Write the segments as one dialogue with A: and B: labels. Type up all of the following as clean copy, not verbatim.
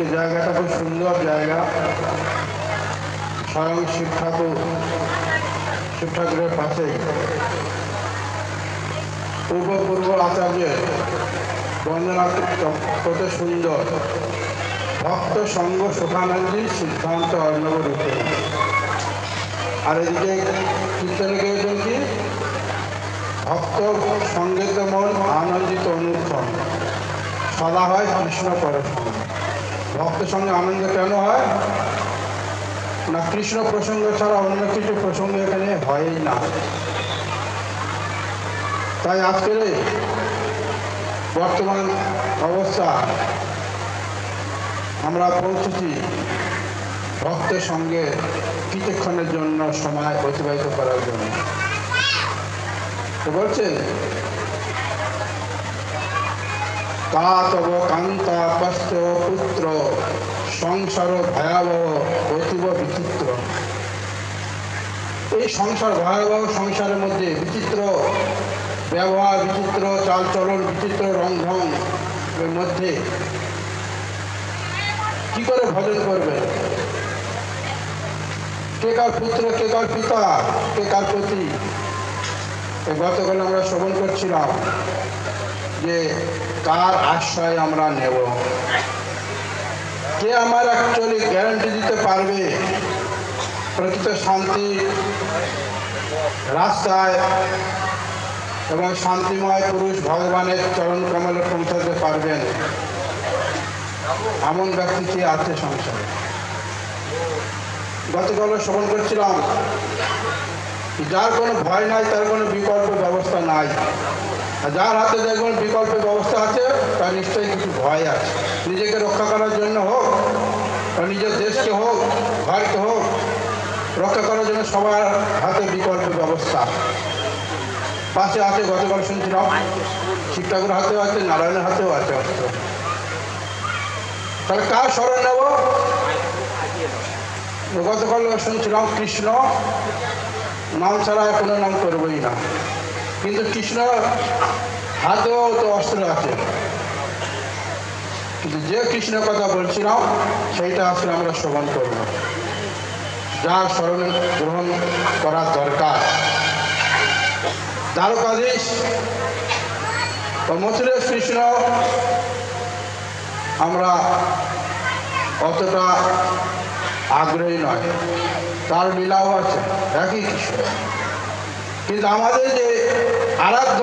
A: আজকে জায়গাটা খুব সুন্দর জায়গা। স্বয়ং শিব ঠাকুরের পাশেই পূর্ব আচার্যের বন্দনা কত সুন্দর। ভক্ত সঙ্গ সুখানন্দী সিদ্ধান্ত অর্ণব রূপে। আর এদিকে কীর্তনে গেয়েছেন কি ভক্ত সঙ্গীত মন আনন্দিত অনুক্ষণ সদা হয় কৃষ্ণ পরশন। ভক্ত সঙ্গে আনন্দ কেন হয় না, কৃষ্ণ প্রসঙ্গ ছাড়া অন্য কিছু প্রসঙ্গ এখানে হয়ই না। তাই আজকের বর্তমান অবস্থা আমরা পৌঁছেছি ভক্তের সঙ্গে কিছুক্ষণের জন্য সময় অতিবাহিত করার জন্য। তো বলছে কা তব কান্তা পস্ত পুত্র সংসার ভয়াবহ অতীব বিচিত্র। এই সংসার ভয়াবহ সংসারের মধ্যে বিচিত্র ব্যবহার, বিচিত্র চালচলন, বিচিত্র রংঢং এর মধ্যে কি করে ভজন করবে? কে কার পুত্র, কে কার পিতা, কে কার পতি? গতকাল আমরা শ্রবণ করছিলাম যে কার আশ্রয় আমরা নেব, কে আমার অ্যাকচুয়ালি গ্যারান্টি দিতে পারবে প্রকৃত শান্তি রাস্তায় এবং শান্তিময় পুরুষ ভগবানের চরণ কমলে পৌঁছাতে পারবেন এমন ব্যক্তি কি আছে সংসারে? গতকাল শ্রবণ করছিলাম যার কোনো ভয় নাই তার কোনো বিকল্প ব্যবস্থা নাই, আর যার হাতে দেখবেন বিকল্প ব্যবস্থা আছে তার নিশ্চয়ই কিছু ভয় আছে। নিজেকে রক্ষা করার জন্য হোক বা নিজের দেশকে হোক, ঘরকে হোক, রক্ষা করার জন্য সবার হাতে বিকল্প ব্যবস্থা পাশে আছে। গতকাল শুনছিলাম শিব ঠাকুরের হাতেও আছে, নারায়ণের হাতেও আছে অস্ত্র। তাহলে কার স্মরণ নেব? গতকাল শুনছিলাম কৃষ্ণ নাম ছাড়া কোনো নাম করবই না, কিন্তু কৃষ্ণ হাতেও তো অস্ত্র আছে। কিন্তু যে কৃষ্ণের কথা বলছিলাম সেইটা আসলে আমরা শ্রবণ করব, যার স্মরণ গ্রহণ করার দরকার। দ্বারকাধীশ বা মথুরের কৃষ্ণ আমরা অতটা আগ্রহী নয়, তার লীলাও আছে একই কৃষ্ণ। কিন্তু আমাদের যে আরাধ্য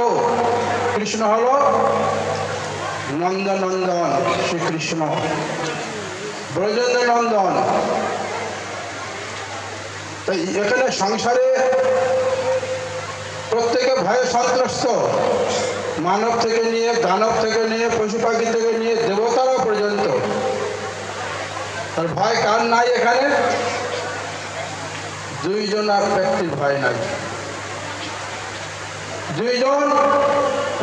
A: কৃষ্ণ হল নন্দনন্দন শ্রীকৃষ্ণ, ব্রজেন্দ্র নন্দন। তাই এখানে সংসারে প্রত্যেকে ভয়ে সন্ত্রস্ত, মানব থেকে নিয়ে, দানব থেকে নিয়ে, পশু পাখি থেকে নিয়ে দেবতারা পর্যন্ত। তার ভয় কার নাই এখানে? দুইজন ব্যক্তির ভয় নাই, দুইজন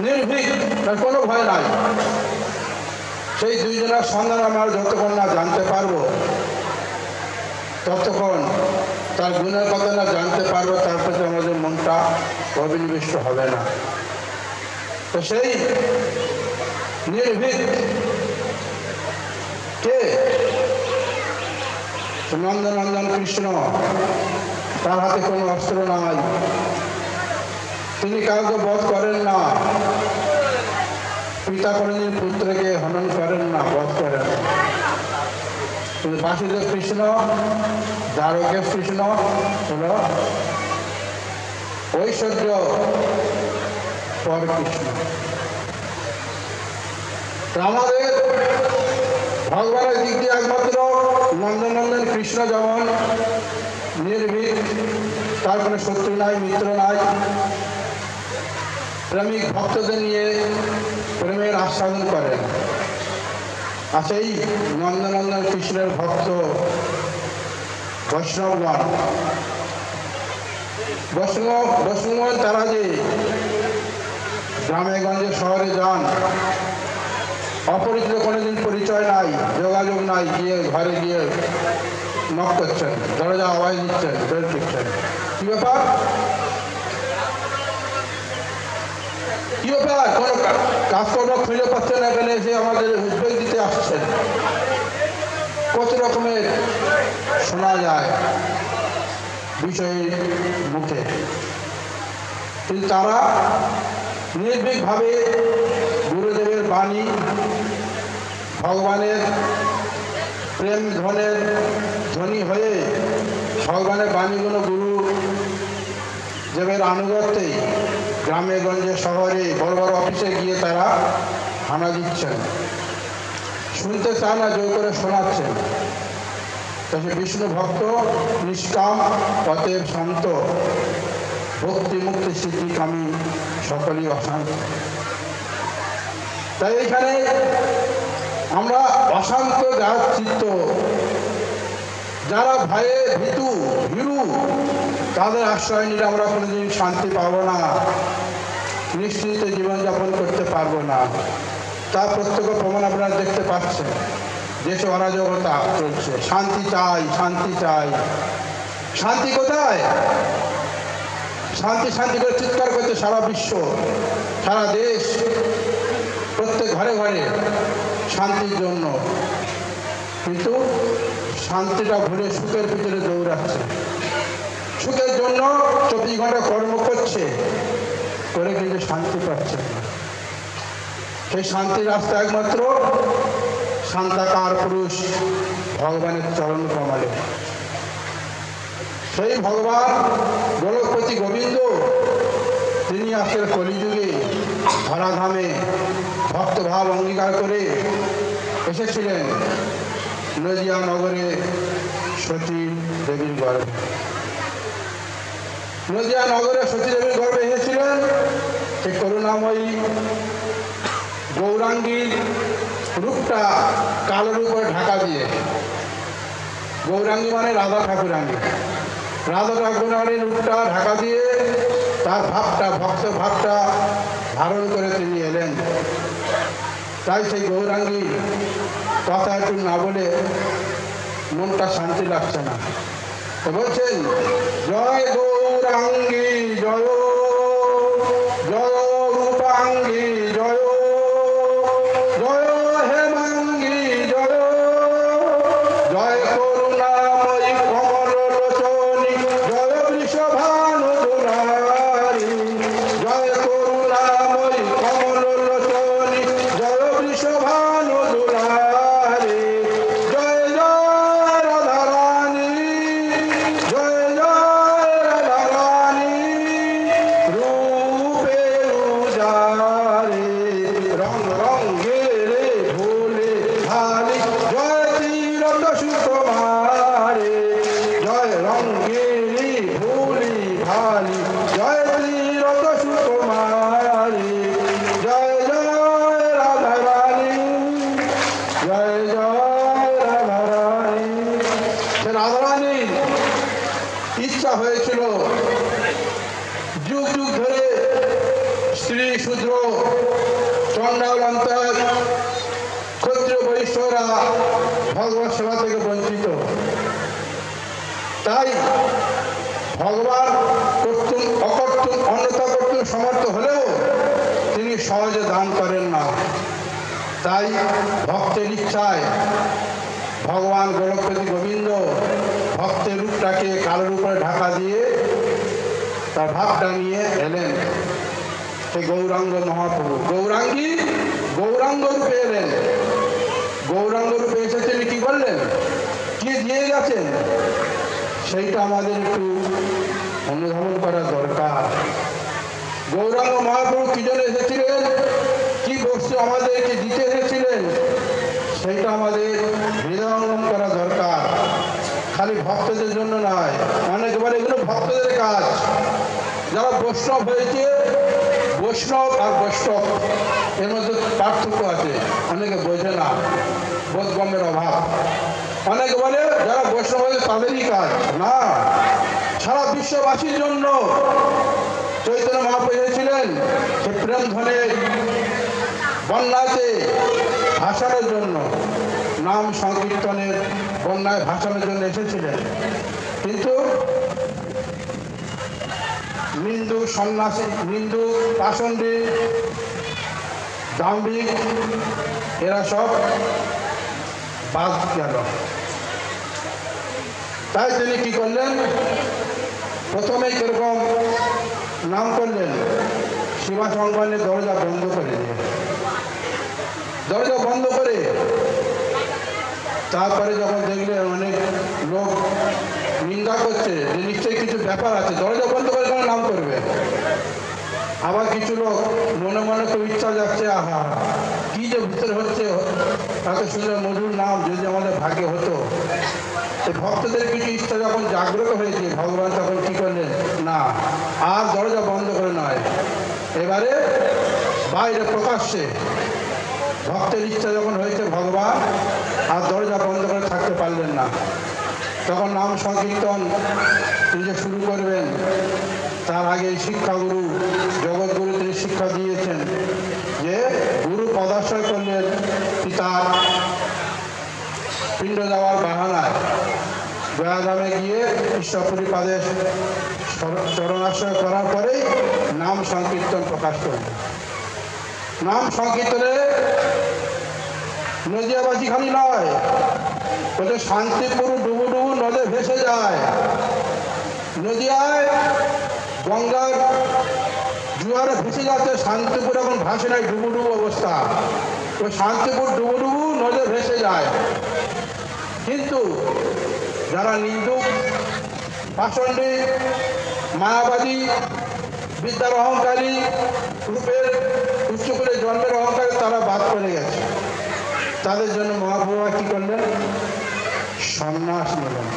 A: নির্ভীক, তার কোনো ভয় নাই। সেই দুইজনের সন্ধান আমরা যতক্ষণ না জানতে পারবো, ততক্ষণ তার গুণের কথা না জানতে পারবো, তার প্রতি আমাদের মনটা অবিনিবিষ্ট হবে না। তো সেই নির্ভীক কে? নন্দনন্দন কৃষ্ণ। তার হাতে কোনো অস্ত্র নাই, তিনি কাউকে বধ করেন না, পিতা কোনদিন পুত্রকে হনন করেন না, বধ করেন না। কিন্তু বাসুদেব কৃষ্ণ, দ্বারকেশ কৃষ্ণ হল ঐশ্বর্য পর কৃষ্ণ। আমাদের ভগবানের দিক দিয়ে একমাত্র নন্দনন্দন কৃষ্ণ যেমন নির্ভীক, তার কোনো শত্রু নাই, মিত্র নাই, প্রেমিক ভক্তদের নিয়ে প্রেমের আস্বাদন করেন। আর সেই নন্দনন্দন কৃষ্ণের ভক্ত বৈষ্ণবগণ, বৈষ্ণবগণ তারা যে গ্রামে গঞ্জে শহরে যান, অপরিচিত কোনোদিন পরিচয় নাই, যোগাযোগ নাই, গিয়ে ঘরে গিয়ে নক করছেন, দরজা আওয়াজ দিচ্ছেন, বেল টিপছেন। কি ব্যাপার? কি ব্যাপার? কোনো কাজকর্ম খুঁজে পাচ্ছেন, এখানে এসে আমাদের উদ্বেগ দিতে আসছেন। কত রকমের শোনা যায় বিষয়ের মুখে, কিন্তু তারা নির্ভীকভাবে গুরুদেবের বাণী, ভগবানের প্রেম ধনের ধ্বনি হয়ে ভগবানের বাণীগুলো গুরুদেবের আনুগত্যেই গ্রামে গঞ্জে শহরে বড় বড় অফিসে গিয়ে তারা হানা দিচ্ছেন, শুনতে চায় না, জোর করে শোনাচ্ছেন। তো সে বিষ্ণু ভক্ত, নিষ্কাম, অতএব শান্ত, ভক্তি মুক্তি সিদ্ধিকামী, সকলেই অশান্ত। তাই এখানে আমরা অশান্ত যার চিত্ত, যারা ভয়ে ভীতু ভীরু, তাদের আশ্রয় নিলে আমরা কোনোদিন শান্তি পাবো না, নিশ্চিন্তে জীবনযাপন করতে পারবো না। তার প্রত্যক্ষ প্রমাণ আপনারা দেখতে পাচ্ছেন। দেশে অরাজকতা চলছে, শান্তি চাই, শান্তি চাই। শান্তি কোথায়? শান্তি শান্তি করে চিৎকার করছে সারা বিশ্ব, সারা দেশ, প্রত্যেক ঘরে ঘরে শান্তির জন্য, কিন্তু শান্তিটা ভুলে সুখের ভিতরে দৌড়াচ্ছে। সুখের জন্য 24 ঘন্টা কর্ম করছে, করে কিন্তু শান্তি পাচ্ছে না। সেই শান্তির রাস্তা একমাত্র শান্তাকার পুরুষ ভগবানের চরণ কমলে। সেই ভগবান গোলকপতি গোবিন্দ, তিনি আসলে কলিযুগে ধরাধামে ভক্তভাব অঙ্গীকার করে এসেছিলেন নদিয়া নগরে সতী দেবীর গর্ভে। নদিয়া নগরে সতী দেবীর গর্ভে এসেছিলেন সেই করুণাময়ী গৌরাঙ্গীর রূপটা কালোর উপরে ঢাকা দিয়ে। গৌরাঙ্গী মানে রাধা ঠাকুরাঙ্গী, রাধা ঠাকুরানীর রূপটা ঢাকা দিয়ে তার ভাবটা, ভক্ত ভাবটা ধারণ করে তিনি এলেন। তাই সেই গৌরাঙ্গী কথা একটু না বলে মনটা শান্তি লাগছে না। তো বলছেন, জয় গৌরাঙ্গী জয়, জয় রূপাঙ্গী জয়, জয় হেমাঙ্গী জয়, জয় করুণাময়ী কমল লোচনী, জয় বৃষভানু দুলারি, জয় করুণাময়ী কমল লোচনী, জয় বৃষভানু দুলারি, জয় জয় রাধারানী, জয় জয় রাধারানী, রূপে উজারে রং রঙে রে ভোলে ভালি, জয় তীরথ সুকুমারে, জয় রঙে রে ভোলি ভালি, জয় তীরথ সুকুমারে, জয় জয় রাধারানী, জয় জয় রাধারানী। সে রাধারানীর ইচ্ছা হয়েছিল যুগ যুগ ধরে স্ত্রী শূদ্র চণ্ডাল অন্তর ক্ষত্রিয় বৈশ্যরা ভগবত সেবা থেকে বঞ্চিত। তাই ভগবান কর্তুম অকর্তুম অন্যথা কর্তুম সমর্থ হলেও তিনি সহজে দান করেন না। তাই ভক্তের ইচ্ছায় ভগবান গোলকপতি গোবিন্দ ভক্তের রূপটাকে কালোর উপরে ঢাকা দিয়ে তার ভাবটা নিয়ে এলেন সেই গৌরাঙ্গ মহাপ্রভু। গৌরাঙ্গী গৌরাঙ্গ রূপে এলেন। গৌরাঙ্গ রূপে এসে তিনি কি করলেন, কি দিয়ে গেছেন, সেইটা আমাদের একটু অনুধাবন করা দরকার। গৌরাঙ্গ মহাপ্রভু কি জন্য এসেছিলেন, কি বস্তু আমাদেরকে দিতে এসেছিলেন, সেইটা আমাদের হৃদয়ঙ্গম করা দরকার। খালি ভক্তদের জন্য নয়, অনেকে বলে এগুলো ভক্তদের কাজ। যারা বৈষ্ণব হয়েছে, বৈষ্ণব আর বৈষ্ণব এর মধ্যে পার্থক্য আছে, অনেকে বোঝে না, বোধগম্যের অভাব। অনেকে বলে যারা বৈষ্ণব হয়েছে তাদেরই কাজ না, সারা বিশ্ববাসীর জন্য চৈতন্য মহাপ্রভু এসেছিলেন সে প্রেম ধনের বন্যাতে ভাসানোর জন্য, নাম সংকীর্তনের বন্যায় ভাসানোর জন্য এসেছিলেন। কিন্তু নিন্দু সন্ন্যাসী, নিন্দু পাষণ্ডী, দাম্ভিক, এরা সব বাদ গেল। তাই তিনি কি করলেন, প্রথমেই কিরকম নাম করলেন, সীমা সংবানের দরজা বন্ধ করে দিয়ে, দরজা বন্ধ করে তারপরে যখন দেখলেন অনেক লোক নিন্দা করছে যে নিশ্চয়ই কিছু ব্যাপার আছে, দরজা বন্ধ করে কেন নাম করবে। আবার কিছু লোক মনে মনে খুব ইচ্ছা যাচ্ছে, আহা কি যে ভিতরে হচ্ছে, এত সুন্দর মধুর নাম যদি আমাদের ভাগ্যে হতো। ভক্তদের কিছু ইচ্ছা যখন জাগ্রত হয়েছে, ভগবান তখন কি করলেন, না আর দরজা বন্ধ করে নয়, এবারে বাইরে প্রকাশ্যে ভক্তের ইচ্ছা যখন হয়েছে, ভগবান আর দরজা বন্ধ করে থাকতে পারলেন না। তখন নাম সংকীর্তন তিনি যে শুরু করবেন, তার আগে শিক্ষাগুরু জগৎগুরু তিনি শিক্ষা দিয়েছেন যে গুরু পদাশ্রয় করলেন পিতার পিণ্ড দেওয়ার বাহানায় গয়াধামে গিয়ে ঈশ্বরপুরী পাদে চরণাশ্রয় করার পরেই নাম সংকীর্তন প্রকাশ করলেন। নাম সংকীর্তনে নদিয়াবাসী খালি নয়, বলছে শান্তিপুর ডুবু ডুবু নদে ভেসে যায়। নদিয়ায় গঙ্গার জোয়ারে ভেসে যাচ্ছে, শান্তিপুর এখন ভাসে নাই, ডুবু ডুবু অবস্থা। ওই শান্তিপুর ডুবু ডুবু নদে ভেসে যায়। কিন্তু যারা নিন্দুক, পাষণ্ডী, মায়াবাদী, বিদ্যার অহংকারী, রূপের উচ্চ করে জন্মের অহংকারী, তারা বাদ করে গেছে। তাদের জন্য মহাপ্রভু কি করলেন, সন্ন্যাস নিলেন।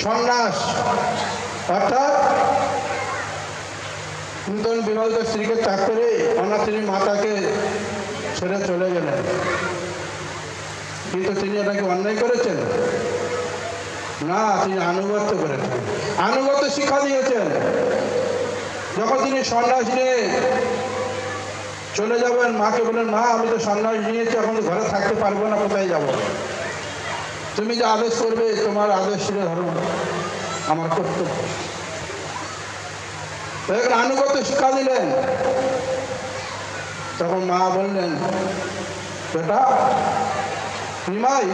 A: সন্ন্যাস অর্থাৎ নূতন বিবাহিত স্ত্রীকে ত্যাগ করে অনাথিনী মাতাকে ছেড়ে চলে গেলেন। কিন্তু তিনি এটাকে অন্যায় করেছেন না, তিনি আনুগত্য করেছেন, আনুগত্য শিক্ষা দিয়েছেন। যখন তিনি সন্ন্যাস নিয়ে চলে যাবেন, মাকে বলেন, মা আমি তো সন্ন্যাস নিয়েছি, এখন ঘরে থাকতে পারবো না, কোথায় যাব, তুমি যে আদেশ করবে তোমার আদেশ ছিল ধর্ম, আমার কর্তব্য। আনুগত্য শিক্ষা দিলেন। তখন মা বললেন, বেটা নিমাই,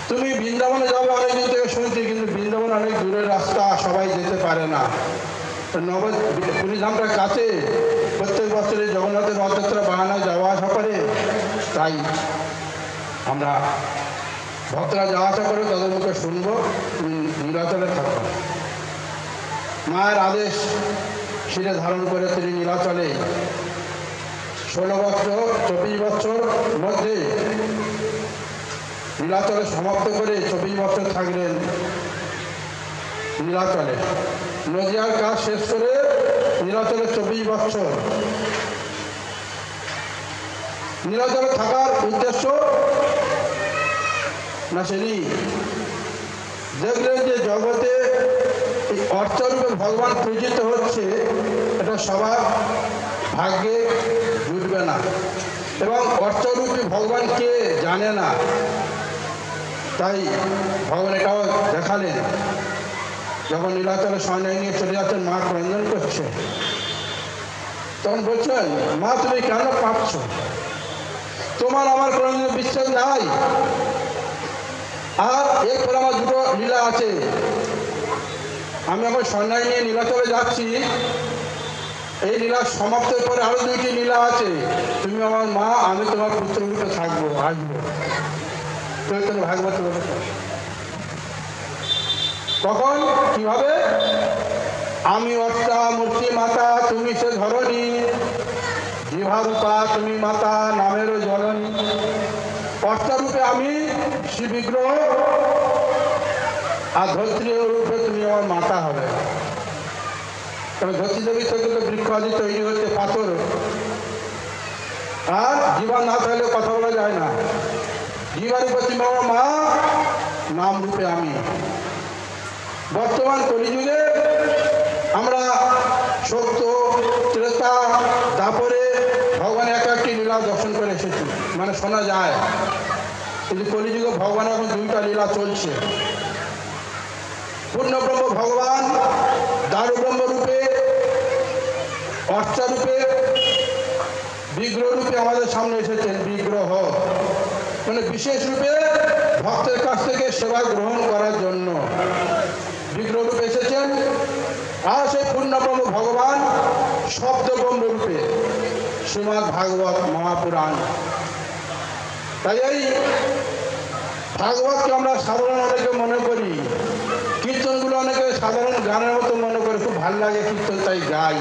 A: তুমি বৃন্দাবনে যাবে অনেকদিন থেকে শুনছি, কিন্তু বৃন্দাবন অনেক দূরের রাস্তা, সবাই যেতে পারে না। পুরীধামটার কাছে, প্রত্যেক বছরে জগন্নাথের রথযাত্রা বাহানায় যাওয়া আসা করে, তাই আমরা ভক্তরা যাওয়া আসা করে তাদের মুখে শুনবো, নীলাচলে থাকবো। মায়ের আদেশ শিরে ধারণ করে তিনি নীলাচলে 16 বছর 24 বছর মধ্যে নীলাচলে সমাপ্ত করে 24 বছর থাকলেন নীলাচলে। নদিয়ার কাজ শেষ করে নীলাচলে 24 বছর। নীলাচলে থাকার উদ্দেশ্য না, সেটি দেখলেন যে জগতে এই অর্থরূপে ভগবান পূজিত হচ্ছে, এটা সবার ভাগ্যে জুটবে না, এবং অর্থরূপী ভগবানকে জানে না। তাই ভগবান এটাও দেখালেন, যখন নীলাচলে সন্ন্যাস নিয়ে চলে যাচ্ছেন, মা ক্রন্দন করছে, তখন বলছেন, মা তুমি কেন কাঁদছ, তোমার আমার কোনো বিশ্বাস নাই। আর এরপর আমার দুটো লীলা আছে, আমি এখন সন্ন্যাস নিয়ে নীলাচলে যাচ্ছি, এই লীলা সমাপ্তের পরে আরো 2টি লীলা আছে, তুমি আমার মা, আমি তোমার পুত্র রূপে থাকবো, আসবো। চৈতন্য ভাগবত বলেছে। তখন কিভাবে, আমি অর্চা মূর্তি মাতা, তুমি সে ধরণী, জিভারূপা তুমি মাতা, নামেরও জননী। অর্চারূপে আমি শ্রী বিগ্রহ, আর ধরিত্রী রূপে তুমি আমার মাতা হবে। কারণ ধরিত্রী দেবী থেকে তো বৃক্ষ আদি তৈরি হচ্ছে, পাথর, আর জীবন না থাকলে কথা বলা যায় না। জীবারূপে তুমি আমার মা, নাম রূপে আমি। বর্তমান কলিযুগে আমরা সত্য, ত্রেতা, দাপরে ভগবান এক একটি লীলা দর্শন করে এসেছি, মানে শোনা যায়। কিন্তু কলিযুগে ভগবান এখন 2টা লীলা চলছে। পূর্ণব্রহ্ম ভগবান দারুব্রহ্ম রূপে, অর্চারূপে, বিগ্রহ রূপে আমাদের সামনে এসেছেন। বিগ্রহ মানে বিশেষ রূপে ভক্তের কাছ থেকে সেবা গ্রহণ করার জন্য বিগ্রহরূপে এসেছেন। আর সেই পূর্ণব্রহ্ম ভগবান শব্দব্রহ্ম রূপে শ্রীমদ্ ভাগবত মহাপুরাণ। তাই এই ভাগবতকে আমরা সাধারণ অনেকে মনে করি, কীর্তনগুলো অনেকে সাধারণ গানের মতো মনে করে, খুব ভালো লাগে কীর্তন তাই গাই,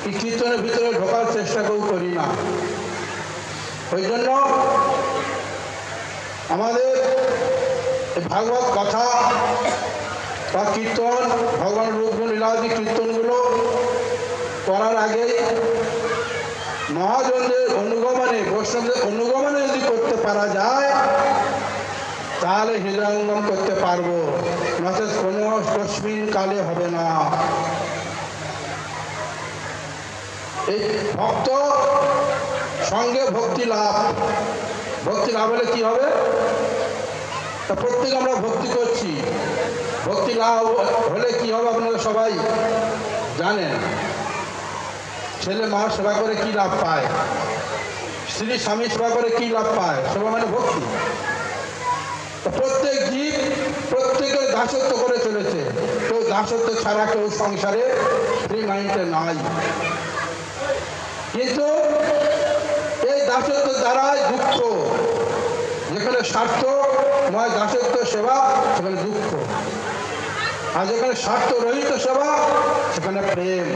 A: এই কীর্তনের ভিতরে ঢোকার চেষ্টা কেউ করি না। ওই জন্য আমাদের ভাগবত কথা বা কীর্তন, ভগবান রূপগুণ লীলাদি কীর্তনগুলো করার আগেই মহাজনদের অনুগমনে, বৈষ্ণবদের অনুগমনে যদি করতে পারা যায় তাহলে হৃদয়ঙ্গম করতে পারবো, নচেত কোনো কস্মিন কালে হবে না। এই ভক্ত সঙ্গে ভক্তি লাভ, ভক্তি লাভ হলে কি হবে? তা প্রত্যেকে আমরা ভক্তি করছি, ভক্তি লাভ হলে কি হবে আপনারা সবাই জানেন। ছেলে মা সেবা করে কি লাভ পায়, স্ত্রী স্বামী সেবা করে কি লাভ পায়, সেবা মানে ভক্তি। প্রত্যেক জীব প্রত্যেকের দাসত্ব করে চলেছে, কেউ দাসত্ব ছাড়া কেউ সংসারে ফ্রি মাইন্ডে নাই। কিন্তু এই দাসত্ব দ্বারাই দুঃখ, যেখানে স্বার্থ নয় দাসত্ব সেবা সেখানে দুঃখ, আর যেখানে স্বার্থ রহিত সেবা সেখানে প্রেম।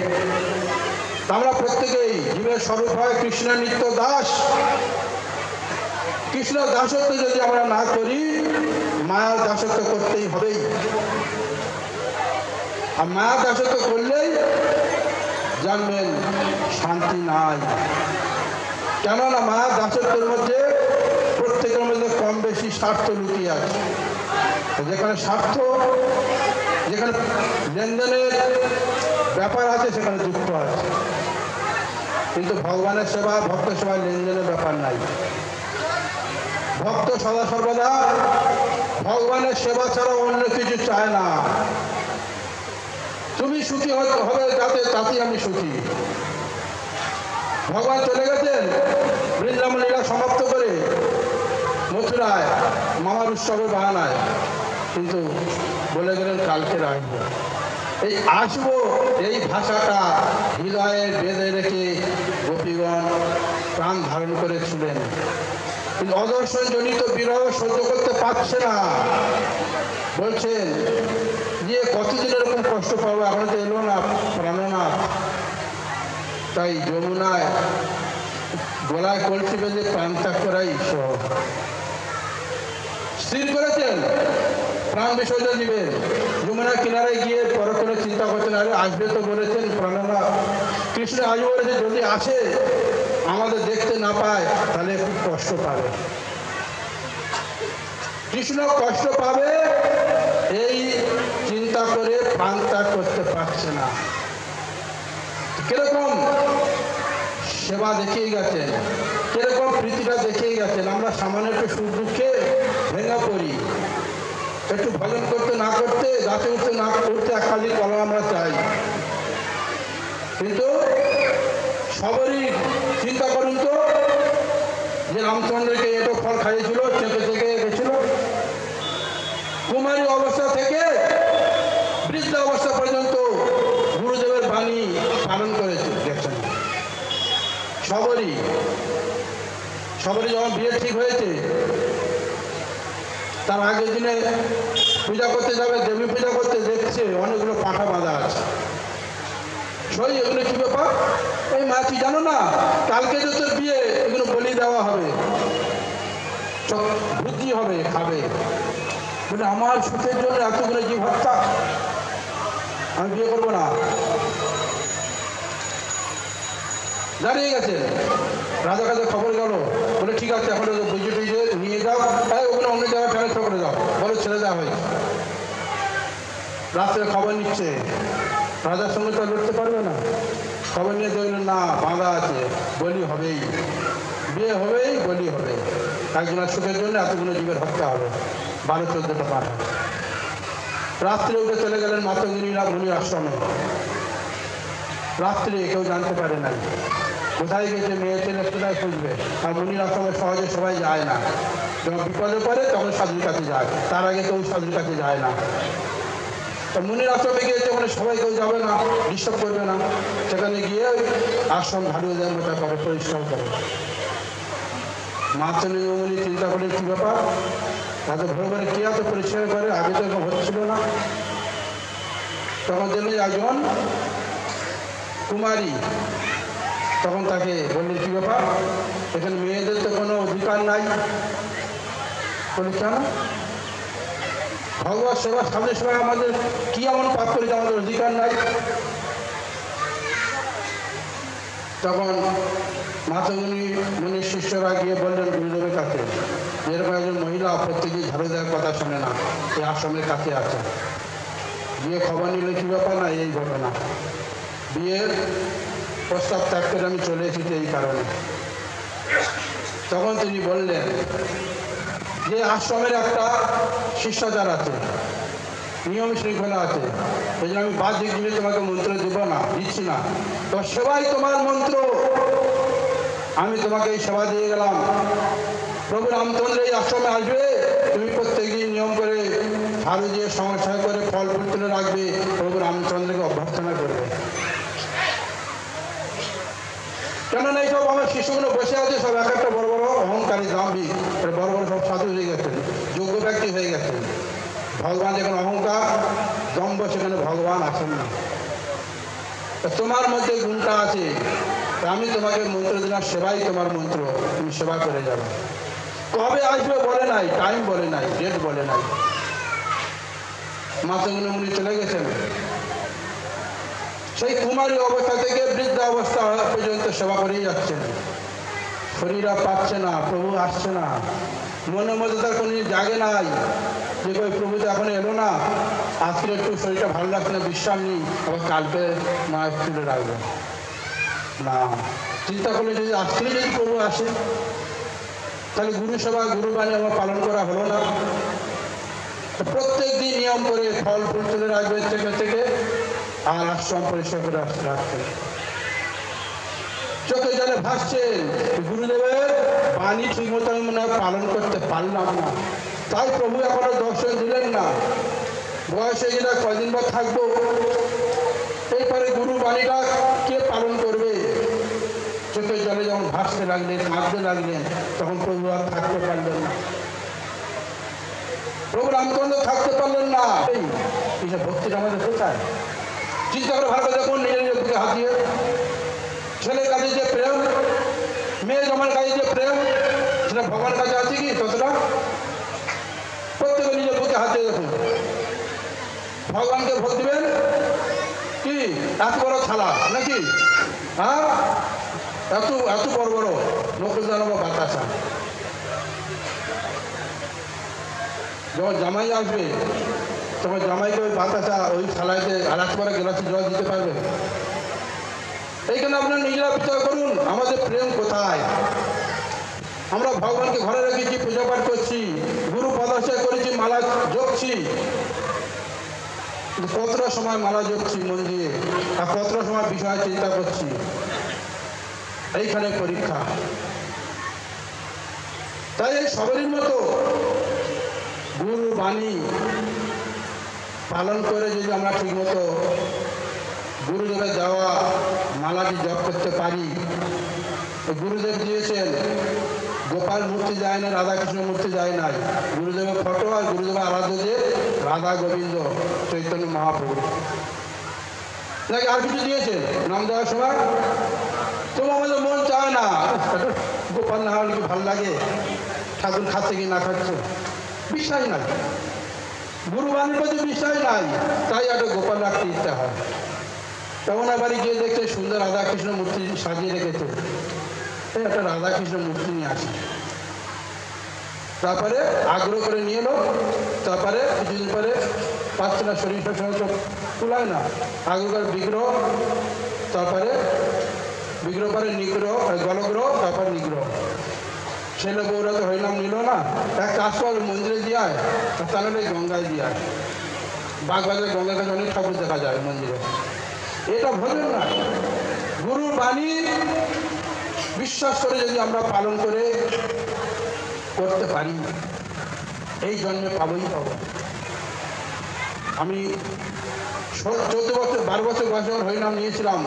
A: আমরা প্রত্যেকেই জীবের স্বরূপ হয় কৃষ্ণের নিত্য দাস। কৃষ্ণের দাসত্ব যদি আমরা না করি, মায়ার দাসত্ব করতেই হবেই। আর মায়ার দাসত্ব করলেই জানবেন শান্তি নাই। কেননা মায়ার দাসত্বের মধ্যে প্রত্যেকের মধ্যে কম বেশি স্বার্থ লুকিয়ে আছে। যেখানে স্বার্থ, যেখানে লেনদেনের ব্যাপার আছে সেখানে দুঃখ আছে। কিন্তু ভগবানের সেবা, ভক্ত সেবা লেনদেনের ব্যাপার নাই। ভক্ত সদা সর্বদা ভগবানের সেবা ছাড়া অন্য কিছু চায় না। তুমি সুখী হবে যাতে, তাতেই আমি সুখী। ভগবান চলে গেছেন বৃন্দাবন লীলা সমাপ্ত করে মথুরায় মামার উৎসবের বাহানায়, কিন্তু বলে গেলেন কালকে আসবো। এই আসবো এই ভাষাটা হৃদয়ে বেঁধে রেখে গোপীগণ প্রাণ ধারণ করেছিলেন, কিন্তু অদর্শনজনিত বিরহ সহ্য করতে পারছে না। বলছেন যে কতদিন এরকম কষ্ট পাবো, এখন তো এলো না প্রাণনাথ। তাই যমুনায় গলায় কলসি বেঁধে প্রাণ ত্যাগ করাই সহজ স্থির করেছেন, প্রাণ বিসর্জন দিবেন। যমুনার কিনারে গিয়ে পরক্ষণে চিন্তা করছেন, আরে আসবে তো বলেছেন প্রাণনাথ, কৃষ্ণ আজ বলেছে যদি আসে আমাদের দেখতে না পায় তাহলে খুব কষ্ট পাবে। কৃষ্ণ কষ্ট পাবে এই চিন্তা করে প্রাণ ত্যাগ করতে পারছে না। কিরকম সেবা দেখিয়ে গেছেন, কিরকম প্রীতিটা দেখিয়ে গেছেন। আমরা সামান্য একটু সুখ দুঃখে ভেঙে পড়ি, একটু ভজন করতে না করতে, গাছে উঠতে না উঠতে এক কালি কলা আমরা চাই। কিন্তু সবারই চিন্তা করুন তো, যে রামচন্দ্রকে এটো ফল খাইয়েছিল, চেপে চেপে গেছিল, কুমারী অবস্থা থেকে বৃদ্ধ অবস্থা পর্যন্ত গুরুদেবের বাণী পালন করেছে গেছেন। সবারই যখন বিয়ে ঠিক হয়েছে তার আগের দিনে পূজা করতে যাবে, দেবী পূজা করতে দেখছে অনেকগুলো পাঁঠা বাঁধা আছে। সই এগুলো কি ব্যাপার? এই মা তুই জানো না কালকে যে তোর বিয়ে, এগুলো বলি দেওয়া হবে, বুদ্ধি হবে, খাবে। বলে আমার সুখের জন্য এতগুলো জীব হত্যা, আমি বিয়ে করবো না। দাঁড়িয়ে গেছে, রাজার কাছে খবর গেল, বলে ঠিক আছে এখন বুঝে টুঝে নিয়ে যাও, তাই ওগুলো অন্য জায়গায় ট্রান্সফার করে যাও, বলে ছেড়ে দেওয়া হয়েছে। রাত্রে খবর নিচ্ছে, রাজার সঙ্গে তো লড়তে পারবে না। খবর নিয়ে দেখলেন না বাঁধা আছে, বলি হবেই, বিয়ে হবেই, বলি হবে। একজনের সুখের জন্য এতগুলো জীবের হত্যা হবে, 12-14টা পাঠা। রাত্রে উঠে চলে গেলেন মাতঙ্গিনীরা মুনির আশ্রমে। রাত্রে কেউ জানতে পারে নাই, কোথায় গেছে, মেয়ে ছেলে কোথায় খুঁজবে? আর মুনির আশ্রমে সহজে সবাই যায় না। যখন বিপদে পড়ে তখন সাধুর কাছে যায়, তার আগে কেউ সাধুর কাছে যায় না। তো মুনির আশ্রমে গিয়েছে মানে সবাই কেউ যাবে না, ডিস্টার্ব করবে না। সেখানে গিয়ে আশ্রম ঝাড়িয়ে দেয়, মোটা করে, পরিষ্কার করে। মুনি চিন্তা করে কী ব্যাপার, এত ভোর করে কে এত পরিষ্কার করে, আগে তো এরকম হচ্ছিল না। তখন দেখলেন একজন কুমারী, তখন তাকে বললেন কী ব্যাপার, এখানে মেয়েদের তো কোনো অধিকার নাই। বলে কেন? ভগবান সেবা সামনে সেবা আমাদের কি এমন পাপ করেছে আমাদের অধিকার নাই? তখন মুনির শিষ্যরা গিয়ে বললেন গুরুদেবের কাছে, যেরকম একজন মহিলা প্রত্যেকেই ঝাড়ু দেওয়ার কথা শোনে না, এই আশ্রমের কাছে আছে। গিয়ে খবর নিলে কী ব্যাপার, না এই ঘটনা, বিয়ের প্রস্তাব ত্যাগ করে আমি চলে এসেছি এই কারণে। তখন তিনি বললেন যে আশ্রমের একটা শিষ্টাচার আছে, নিয়ম শৃঙ্খলা আছে, এই জন্য আমি বাহ্যিক জিনিস তোমাকে মন্ত্র দেব না, দিচ্ছি না। তো সেবাই তোমার মন্ত্র, আমি তোমাকে এই সেবা দিয়ে গেলাম। প্রভু রামচন্দ্র এই আশ্রমে আসবে, তুমি প্রত্যেকদিন নিয়ম করে ঝাড়ু দিয়ে সংস্কার করে ফল ফুল তুলে রাখবে, প্রভু রামচন্দ্রকে অভ্যর্থনা করবে। কেননা এইসব আমার শিশুগুলো বসে আছে, সব এক একটা বড় বড় অহংকারী দাম্ভিক, বড় বড় সব সাধু হয়ে গেছেন, যোগ্য ব্যক্তি হয়ে গেছেন। ভগবান যেখানে অহংকার দম্ভ, সেখানে ভগবান আছেন না। তোমার মধ্যে গুণটা আছে, আমি তোমাকে মন্ত্র দিলাম, সেবাই তোমার মন্ত্র, তুমি সেবা করে যাবে। কবে আসবে বলে নাই, টাইম বলে নাই, ডেট বলে নাই। মুনি চলে গেছেন। সেই কুমারী অবস্থা থেকে বৃদ্ধা অবস্থা পর্যন্ত সেবা করেই যাচ্ছেন। শরীরা পাচ্ছে না, প্রভু আসছে না, মনের মধ্যে তার কোনো জাগে নাই যে ওই প্রভু তো এখন এলো না, আজকে একটু শরীরটা ভালো লাগছে না, বিশ্রাম নিই, আবার কালকে মা তুলে রাখবে না। চিন্তা করলে যদি আজকে যদি প্রভু আসে, তাহলে গুরু সেবা গুরুবাণী আমার পালন করা হলো না। প্রত্যেক দিন নিয়ম করে ফল ফুল তুলে রাখবে থেকে আর আশ্রম পরিষ্কার করে রাখছেন। চোখে জলে ভাসছেন, গুরুদেবের বাণী ঠিক মতো আমি মনে হয় পালন করতে পারলাম না, তাই প্রভু এখনো দর্শন দিলেন না। বয়স হয়ে গেলে কয়দিন বা থাকবো, এরপরে গুরু বাণীটা কে পালন করবে? চোখে জলে যখন ভাসতে লাগলেন, কাঁদতে লাগলেন, তখন প্রভু আর থাকতে পারলেন না। প্রভু রামচন্দ্র থাকতে পারলেন না। এইসব ভক্তিটা আমাদের কোথায়? চিন্তা করে ভালো করে দেখুন, নিজের নিজের বুকে হাত দিয়ে। ছেলের কাছে যে প্রেম, মেয়ে জামার কাছে যে প্রেম, সেটা ভগবানের কাছে আছে কি ততটা? প্রত্যেকে নিজের বুকে হাত দিয়ে দেখুন। ভগবানকে ভোগ দিবেন কি? এত বড় থালা নাকি? হ্যাঁ, এত এত বড় বড় লোকের জানাবো বাতাসা। যখন জামাই আসবে, তখন জামাইকে ওই বাতাসা ওই থালাতে আলাদা করে গ্লাসে জল দিতে পারবে? এইখানে আপনারা নিজেরা বিচার করুন, আমাদের প্রেম কোথায়? আমরা ভগবানকে ঘরে রেখেছি, পূজা পাঠ করছি, গুরু পদাশ্রয় করেছি, মালা জপছি, কতটা সময় মালা জপছি মন দিয়ে, আর কতটা সময় বিষয় চিন্তা করছি। এইখানে পরীক্ষা। তাই এই সবেরই মতো গুরু বাণী পালন করে যদি আমরা ঠিক মতো গুরুদেবের দেওয়া মালাটি জপ করতে পারি। গুরুদেব দিয়েছেন, গোপাল মূর্তি যায় না, রাধাকৃষ্ণ মূর্তি যায় নাই, গুরুদেবের ফটো আর গুরুদেবের আরাধ্য যে রাধা গোবিন্দ চৈতন্য মহাপ্রভু। নাকি আর কিছু দিয়েছেন নাম দেওয়ার সময়? তোমার আমাদের মন চায় না, গোপাল না হলে কি ভালো লাগে? ঠাকুর খাচ্ছে কি না খাচ্ছে, বিশ্বাস নাই, গুরুবাণীর প্রতি বিশ্বাস নাই, তাই একটা গোপাল রাখতে ইচ্ছা হয়। তখন বাড়ি গিয়ে দেখছে সুন্দর রাধাকৃষ্ণ মূর্তি সাজিয়ে রেখেছে, এই একটা রাধাকৃষ্ণ মূর্তি নিয়ে আসে। তারপরে আগ্রহ করে নিয়ে এলো। তারপরে কিছুদিন পরে পাচ্ছে না, শরীর সবসময় তো তুলায় না, আগ্রহ করে বিগ্রহ, তারপরে বিগ্রহ পরে নিগ্রহ, গলগ্রহ, তারপর নিগ্রহ। ছেলে বউরা তো হরিনাম নিল না, এক কাজ করে মন্দিরে দিয়ে তাহলে গঙ্গায় দিয়ে বাগবাজারে গঙ্গার কাছে অনেক ঠাকুর দেখা যায় মন্দিরে। এটা ভুলবেন না, গুরুর বাণী বিশ্বাস করে যদি আমরা পালন করে করতে পারি, এই জন্মে পাবোই পাবো। আমি 14 বছর 12 বছর বয়সে হরিনাম নিয়েছিলাম।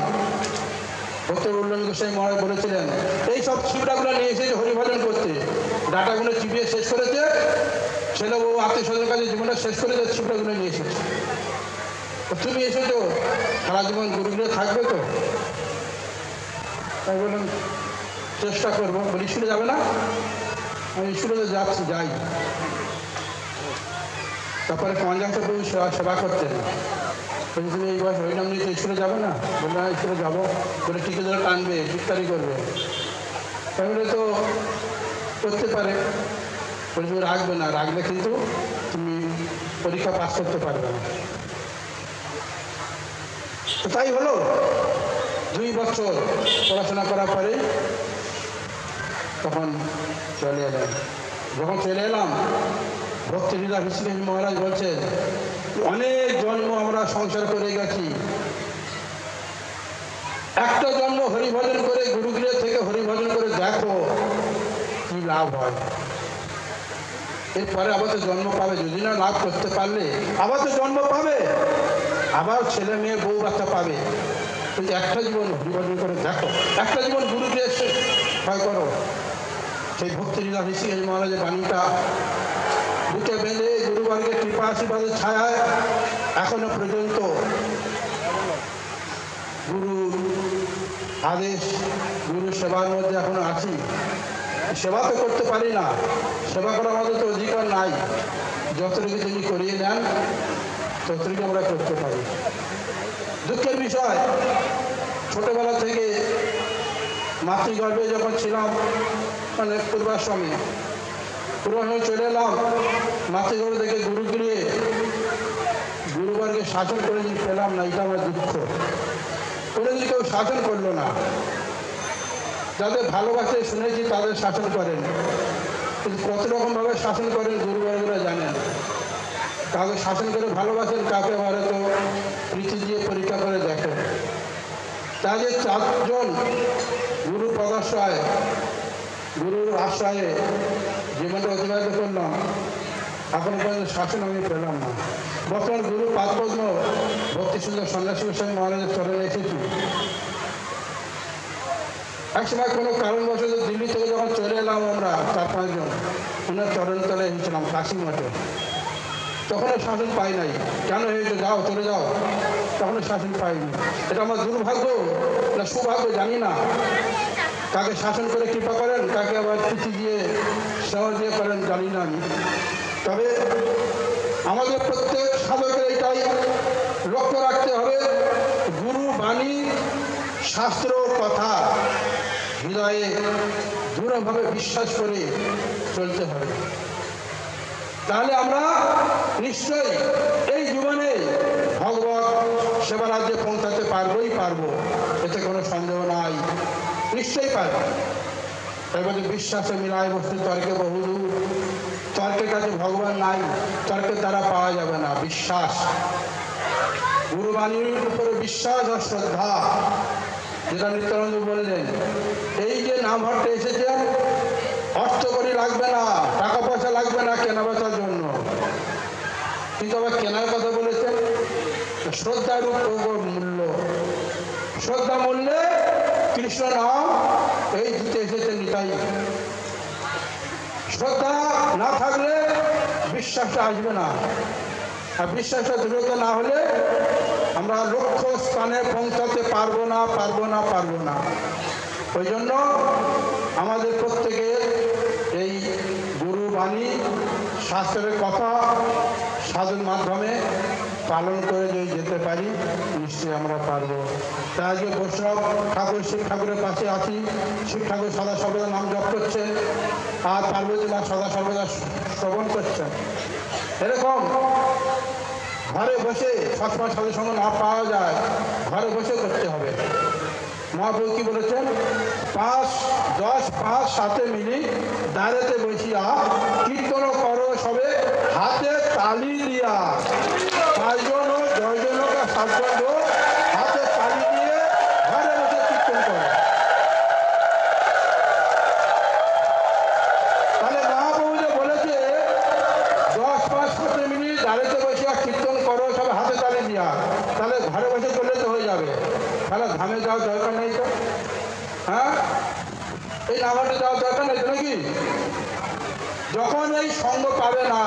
A: ভক্ত উল্লঙ্ঘ গোস্বামী মহারাজ বলেছিলেন, এই সব ছিপড়াগুলো নিয়ে এসেছে হরিভজন করতে, ডাটাগুলো চিবিয়ে শেষ করেছে, ছেলে বউ আত্মীয় স্বজনের কাছে জীবনটা শেষ করেছে, ছিপড়াগুলো নিয়ে এসেছে। তুমি এসেছো সারা জীবন গুরুগুলো থাকবে তো? তাই বললাম চেষ্টা করবো। বলি স্কুলে যাবে না? আমি স্কুলে তো যাচ্ছি, যাই। তারপরে পঞ্চাশটা প্রভু সেবা করতেন। বলছি তুমি এই বয়স হরিনাম নিয়ে স্কুলে যাবে না? বললে না স্কুলে যাবো। বলে টিকে ধরে টানবে, বিস্তারি করবে। তাহলে তো করতে পারে। বলছি তুমি রাখবে না, রাখলে কিন্তু তুমি পরীক্ষা পাস করতে পারবে না। তো তাই হলো। 2 বছর পড়াশোনা করার পরে তখন চলে এলাম। যখন চলে এলাম, ভক্তি হৃদয় বিষ্ণু মহারাজ বলছেন, অনেক জন্ম আমরা সংসার করে গেছি, একটা জন্ম হরিভজন করে গুরুগৃহ থেকে হরিভজন করে দেখো কি লাভ হয়। এরপরে আবার তো জন্ম পাবে, যদি না লাভ করতে পারলে আবার তো জন্ম পাবে, আবার ছেলে মেয়ে বউ বাচ্চা পাবে। কিন্তু একটা জীবন হরিভজন করে দেখো, একটা জীবন গুরুগৃহে ভয় করো। সেই ভক্তি হৃদয় ঋষি মহারাজের বাণীটা বুকে বেঁধে গুরুবর্গের কৃপা আশীর্বাদের ছায়ায় এখনো পর্যন্ত গুরু আদেশ, গুরু সেবার মধ্যে এখনো আছি। সেবা তো করতে পারি না, সেবা করার আমাদের তো অধিকার নাই। যতটুকু তিনি করিয়ে নেন ততটুকু আমরা করতে পারি। দুঃখের বিষয়, ছোটবেলা থেকে মাতৃগর্ভে যখন ছিলাম, মানে পূর্বাশ্রমে চলে এলাম, মাতৃগর্ভ থেকে গুরুগৃহে গুরুবর্গে শাসন করে পেলাম না, এটা আমার দুঃখ। কোনোদিন কেউ শাসন করলো না। যাদের ভালোবাসে শুনেছি তাদের শাসন করেন, কিন্তু কত রকমভাবে শাসন করেন গুরুবর্গরা জানেন। কাউকে শাসন করে ভালোবাসেন, কাউকে আবার তো প্রীতি দিয়ে পরীক্ষা করে দেখেন। তাদের 4 জন গুরু পদাশ্রয়, গুরুর আশ্রয়ে জীবনটা অতিবাহিত করলাম, এখনো পর্যন্ত শাসন আমি পেলাম না। বর্তমান গুরু পাদপদ্ম ভক্তি সুন্দর সন্ন্যাসী গোস্বামী মহারাজের চরণে এসেছি। একসময় কোনো কারণবশত দিল্লি থেকে যখন চলে এলাম আমরা 4-5 জন, ওনার চরণ তলে এসেছিলাম কাশী মঠে। তখনও শাসন পাই নাই। কেন হয়েছে, যাও চলে যাও, তখনও শাসন পাইনি। এটা আমার দুর্ভাগ্য না সৌভাগ্য জানি না। কাকে শাসন করে কৃপা করেন, কাকে আবার পিঠি দিয়ে সেবা দিয়ে করেন জানি না আমি। তবে আমাদের প্রত্যেক সাধকের এটাই লক্ষ্য রাখতে হবে, গুরু বাণী শাস্ত্র কথা হৃদয়ে দৃঢ়ভাবে বিশ্বাস করে চলতে হবে। তাহলে আমরা নিশ্চয়ই এই জীবনে ভগবত সেবা রাজ্যে পৌঁছাতে পারবোই পারবো, এতে কোনো সন্দেহ নাই, নিশ্চয়ই পারবো। তাই বলে বিশ্বাসে মিলায় বস্তু তর্কে বহুদূর। তর্কের কাছে ভগবান নাই, তর্কের দ্বারা পাওয়া যাবে না। বিশ্বাস, গুরুবাণীর উপরে বিশ্বাস আর শ্রদ্ধা, যেটা নিত্যানন্দ বললেন। এই যে নাম হাটে এসেছেন, অর্থ করি লাগবে না, টাকা পয়সা লাগবে না কেনা বেচার জন্য, কিন্তু আবার কেনার কথা বলেছেন। শ্রদ্ধার মূল্য, শ্রদ্ধা মূল্যে কৃষ্ণ নাম এই দিতে এসেছেন নিতাই। শ্রদ্ধা না থাকলে বিশ্বাসটা আসবে না, আর বিশ্বাসটা দৃঢ়তা না হলে আমরা লক্ষ্য স্থানে পৌঁছাতে পারবো না। ওই জন্য আমাদের প্রত্যেকের এই গুরুবাণী শাস্ত্রের কথা সাধুর মাধ্যমে পালন করে যদি যেতে পারি, নিশ্চয়ই আমরা পারবো। তাই আজকে বৈষ্ণব ঠাকুর শিব ঠাকুরের পাশে আছি। শিব ঠাকুর সদা সর্বদা নাম জপ করছেন, আর পার্বতী মা সদা সর্বদা শ্রবণ করছেন। এরকম ঘরে বসে সবসময় সাধুর সঙ্গে না পাওয়া যায়, ঘরে বসে করতে হবে। মহাপ্রভু কি বলেছেন, 5, 10, 5, 7 মিনিট দাঁড়াতে বসিয়া কীর্তন করো সবে হাতে তালি দিয়া। 5 জন হোক, 10 জন হোক, 7 জন হোক, হাতে তালি দিয়ে ঘরে বসে কীর্তন করো। তাহলে ধামে যাওয়ার দরকার নেই তো, হ্যাঁ? এই নামটা যাওয়ার দরকার নেই তো নাকি? যখন এই সঙ্গ পাবে না,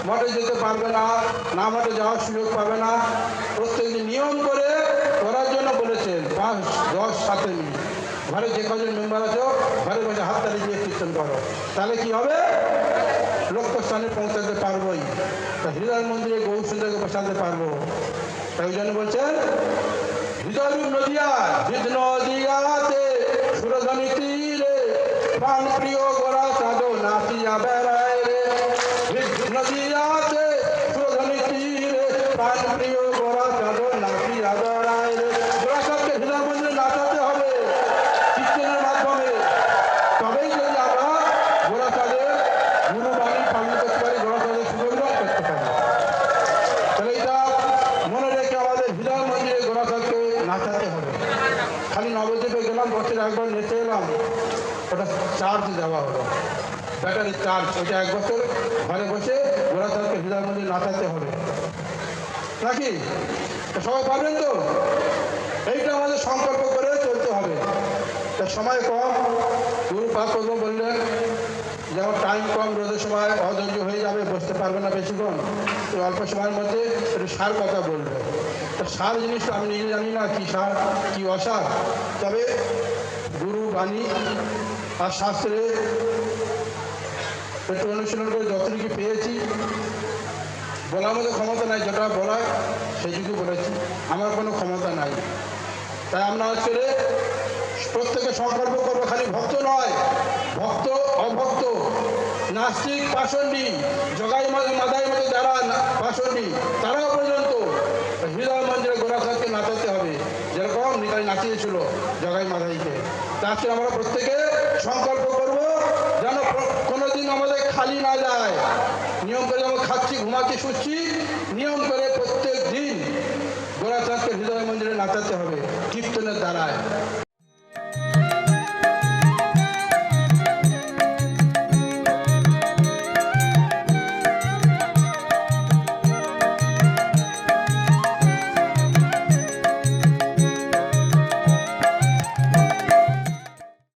A: মঠে যেতে পারবে না, না মঠে যাওয়ার সুযোগ পাবে না, প্রত্যেকদিন নিয়ম করে করার জন্য বলেছেন 5, 10, 7 মিনিট ঘরে যে কজন মেম্বার আছো ঘরে বসে হাততালি দিয়ে কীর্তন করো, তাহলে কি হবে? লক্ষ্যস্থানে পৌঁছাতে পারবোই, তা হৃদয় মন্দিরে গৌরসুন্দরকে বসাতে পারবো। তাই জন্য বলছেন হৃদয়রূপ নদিয়া হৃদ নদিয়াতে সুরধনী তীরে প্রাণ প্রিয় গোরা চাঁদো নাচিয়া বেড়ায় রে, হৃদ নদিয়াতে সুরধনী তীরে প্রাণ প্রিয় গোরা চাঁদো নাচিয়া বেড়ায় রে। গোরা চাঁদকে হৃদয় মন্দিরে নাচাতে হবে কীর্তনের মাধ্যমে, তবেই যদি আমরা গোরা চাঁদের গুরু বাণী পালন করতে পারি, গোরা চাঁদের সুযোগ করতে পারি। তাহলে এটা মনে রেখে আমাদের হৃদয় মন্দিরে গোরা চাঁদকে নাচাতে হবে। খালি নবদ্বীপে গেলাম, বছরে একবার নেচে এলাম, ওটা চার্জ দেওয়া হলো, ব্যাটারি চার্জ, ওটা 1 বছর ঘরে বসে গোরা চাঁদকে হৃদয় মন্দিরে নাচাতে হবে নাকি? সবাই পারবেন তো? এইটা আমাদের সংকল্প করে চলতে হবে। তা সময় কম, গুরু পাপগ্র বললেন যেমন টাইম কম, রোদের সময় অধৈর্য হয়ে যাবে, বসতে পারবে না বেশিক্ষণ, তো অল্প সময়ের মধ্যে একটু সার কথা বলবে। তা সার জিনিসটা আমি নিজে জানি না কি সার কি অসার, তবে গুরু বাণী আর শাস্ত্রে একটু অনুশীলন করে যতটুকু পেয়েছি, বলার মতো ক্ষমতা নাই, যেটা বলার সেইটুকু বলেছি, আমার কোনো ক্ষমতা নাই। তাই আমরা আজকে প্রত্যেকে সংকল্প করবো, খালি ভক্ত নয়, ভক্ত অভক্ত, নাস্তিক পাষণ্ডী, জগাই মাদাই মতো যারা পাষণ্ডী তারাও পর্যন্ত হৃদয় মন্দিরে গোরা চাঁদকে নাচাতে হবে, যেরকম নিতাই নাচিয়েছিল জগাই মাদাইকে। তা আজকে আমরা প্রত্যেকে সংকল্প করব যেন কোনোদিন আমাদের খালি না যায়। নিয়ম করে যেমন খাচ্ছি, ঘুমাচ্ছি, শুচ্ছি, নিয়ম করে প্রত্যেক দিন গোরা চাঁদকে হৃদয় মন্দিরে নাচাতে হবে কীর্তনের দ্বারায়।